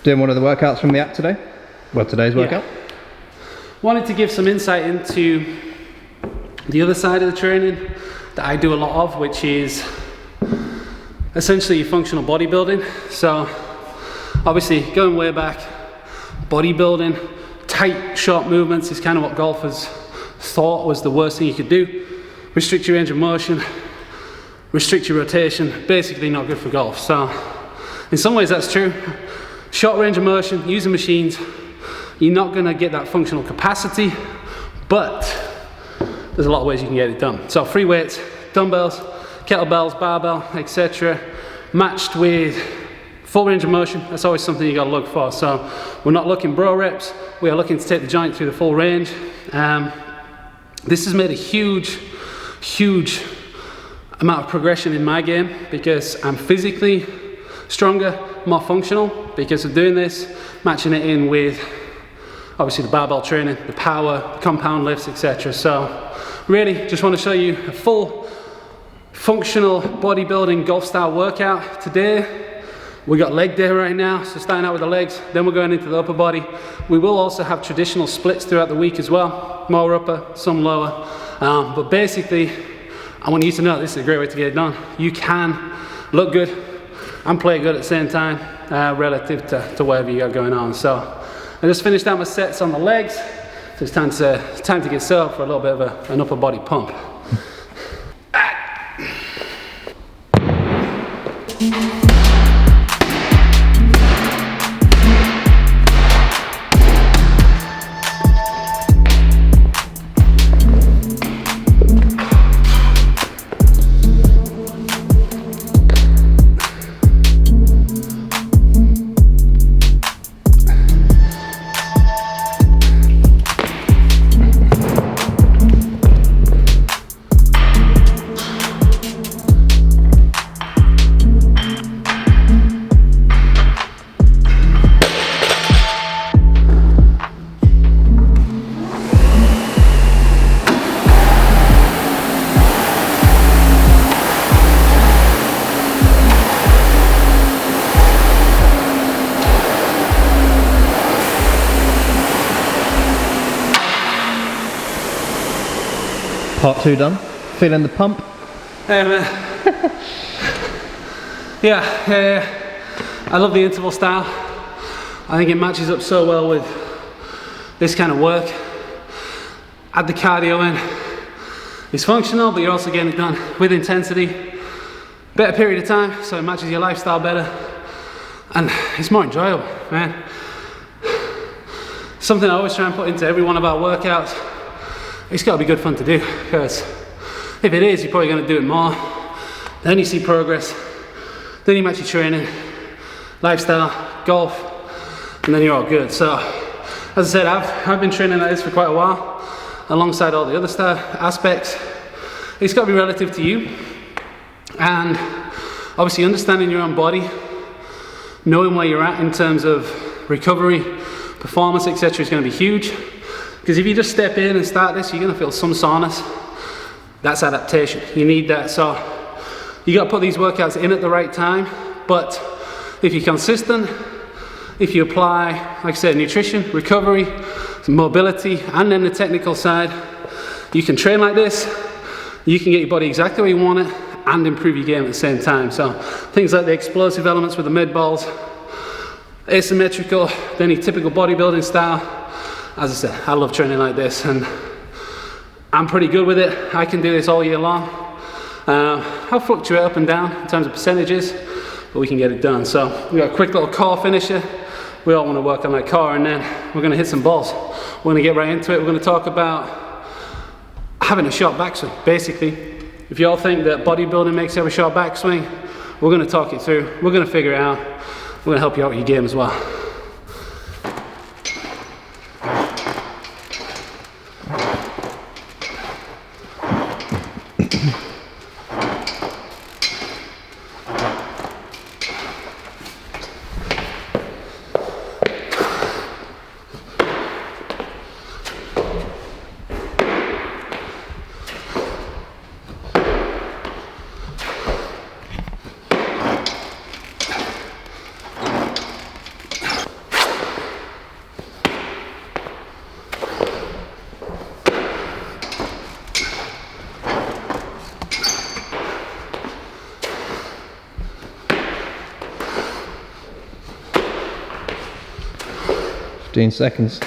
Doing one of the workouts from the app today? Well, today's workout? Yeah. Wanted to give some insight into the other side of the training that I do a lot of, which is essentially functional bodybuilding. So obviously going way back, bodybuilding, tight, short movements is kind of what golfers thought was the worst thing you could do. Restrict your range of motion, restrict your rotation, basically not good for golf. So in some ways that's true. Short range of motion, using machines, you're not going to get that functional capacity, but there's a lot of ways you can get it done. So free weights, dumbbells, kettlebells, barbell, etc., matched with full range of motion. That's always something you got to look for. So we're not looking bro reps, we are looking to take the joint through the full range. This has made a huge amount of progression in my game because I'm physically stronger, more functional because of doing this, matching it in with obviously the barbell training, the power, compound lifts, etc. So really just want to show you a full functional bodybuilding golf style workout today. We got leg day right now, so starting out with the legs, then we're going into the upper body. We will also have traditional splits throughout the week as well, more upper, some lower, but basically I want you to know this is a great way to get it done. You can look good and play good at the same time relative to whatever you got going on. So I just finished out my sets on the legs, so it's time to get set up for a little bit of an upper body pump. Part 2 done. Feeling the pump? Yeah, man. yeah. I love the interval style. I think it matches up so well with this kind of work. Add the cardio in. It's functional, but you're also getting it done with intensity. Better period of time, so it matches your lifestyle better. And it's more enjoyable, man. Something I always try and put into every one of our workouts. It's got to be good fun to do, because if it is, you're probably going to do it more. Then you see progress. Then you match your training, lifestyle, golf, and then you're all good. So, as I said, I've been training like this for quite a while, alongside all the other aspects. It's got to be relative to you, and obviously understanding your own body, knowing where you're at in terms of recovery, performance, etc. is going to be huge. Because if you just step in and start this, you're going to feel some soreness. That's adaptation. You need that. So you got to put these workouts in at the right time. But if you're consistent, if you apply, like I said, nutrition, recovery, mobility, and then the technical side, you can train like this. You can get your body exactly where you want it and improve your game at the same time. So things like the explosive elements with the med balls, asymmetrical than any typical bodybuilding style. As I said, I love training like this, and I'm pretty good with it. I can do this all year long. I'll fluctuate up and down in terms of percentages, but we can get it done. So we got a quick little core finisher. We all want to work on that core, and then we're going to hit some balls. We're going to get right into it. We're going to talk about having a short backswing. Basically, if you all think that bodybuilding makes you have a short backswing, we're going to talk it through. We're going to figure it out. We're going to help you out with your game as well. 15 seconds.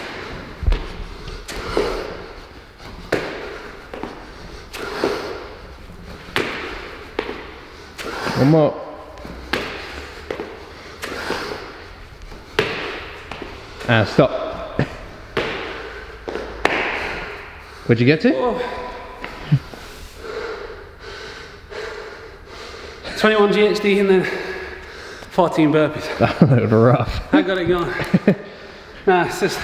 One more. And stop. Where'd you get to? Oh. 21 GHD and then 14 burpees. That was rough. I got it going. Nah, it's just,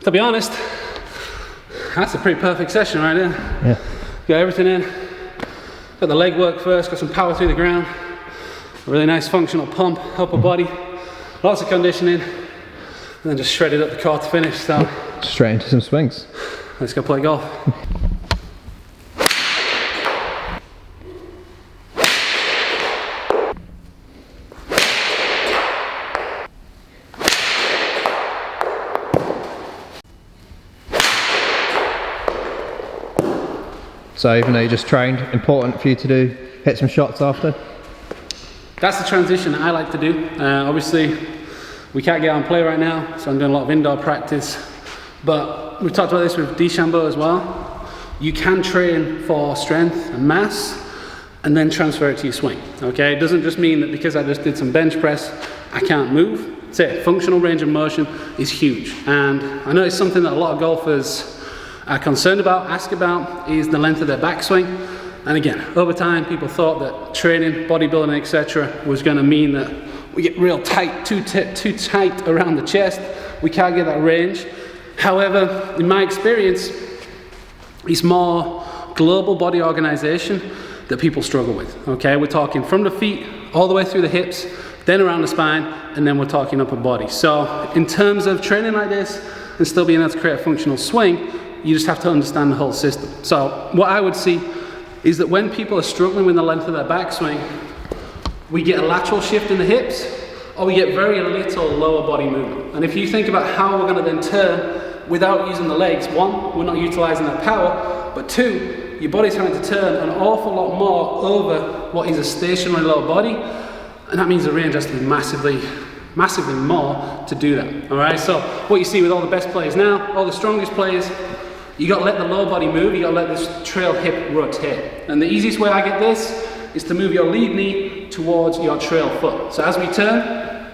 to be honest, that's a pretty perfect session right there. Yeah. Got everything in. Got the leg work first, got some power through the ground. A really nice functional pump, upper body. Lots of conditioning. And then just shredded up the core to finish, so. Straight into some swings. Let's go play golf. So even though you just trained, important for you to do, hit some shots after? That's the transition I like to do. Obviously, we can't get out and play right now, so I'm doing a lot of indoor practice. But we've talked about this with DeChambeau as well. You can train for strength and mass, and then transfer it to your swing, okay? It doesn't just mean that because I just did some bench press, I can't move. That's it. Functional range of motion is huge. And I know it's something that a lot of golfers are concerned about, ask about, is the length of their backswing. And again, over time, people thought that training, bodybuilding, etc., was going to mean that we get real tight, too tight around the chest. We can't get that range. However, in my experience, it's more global body organization that people struggle with. Okay, we're talking from the feet all the way through the hips, then around the spine, and then we're talking upper body. So, in terms of training like this and still being able to create a functional swing, you just have to understand the whole system. So what I would see is that when people are struggling with the length of their backswing, we get a lateral shift in the hips, or we get very little lower body movement. And if you think about how we're going to then turn without using the legs, one, we're not utilizing that power, but two, your body's having to turn an awful lot more over what is a stationary lower body, and that means the range has to be massively more to do that. All right, so what you see with all the best players now, all the strongest players, you got to let the lower body move, you got to let this trail hip rotate. And the easiest way I get this is to move your lead knee towards your trail foot. So as we turn,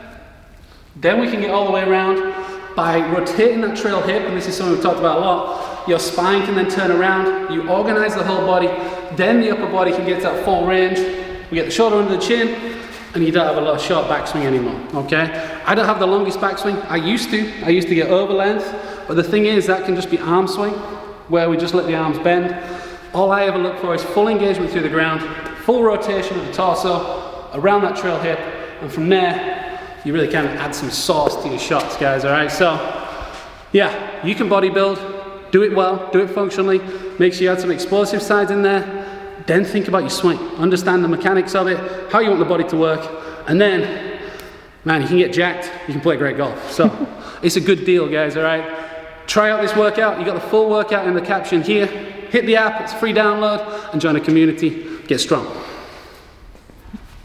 then we can get all the way around by rotating that trail hip, and this is something we've talked about a lot. Your spine can then turn around, you organize the whole body, then the upper body can get to that full range. We get the shoulder under the chin, and you don't have a lot of short backswing anymore, okay? I don't have the longest backswing. I used to get over length, but the thing is that can just be arm swing, where we just let the arms bend. All I ever look for is full engagement through the ground, full rotation of the torso, around that trail hip, and from there, you really kind of add some sauce to your shots, guys, all right? So, yeah, you can bodybuild, do it well, do it functionally, make sure you add some explosive sides in there, then think about your swing, understand the mechanics of it, how you want the body to work, and then, man, you can get jacked, you can play great golf. So, it's a good deal, guys, all right? Try out this workout. You got the full workout in the caption here. Hit the app, it's a free download, and join a community. Get strong.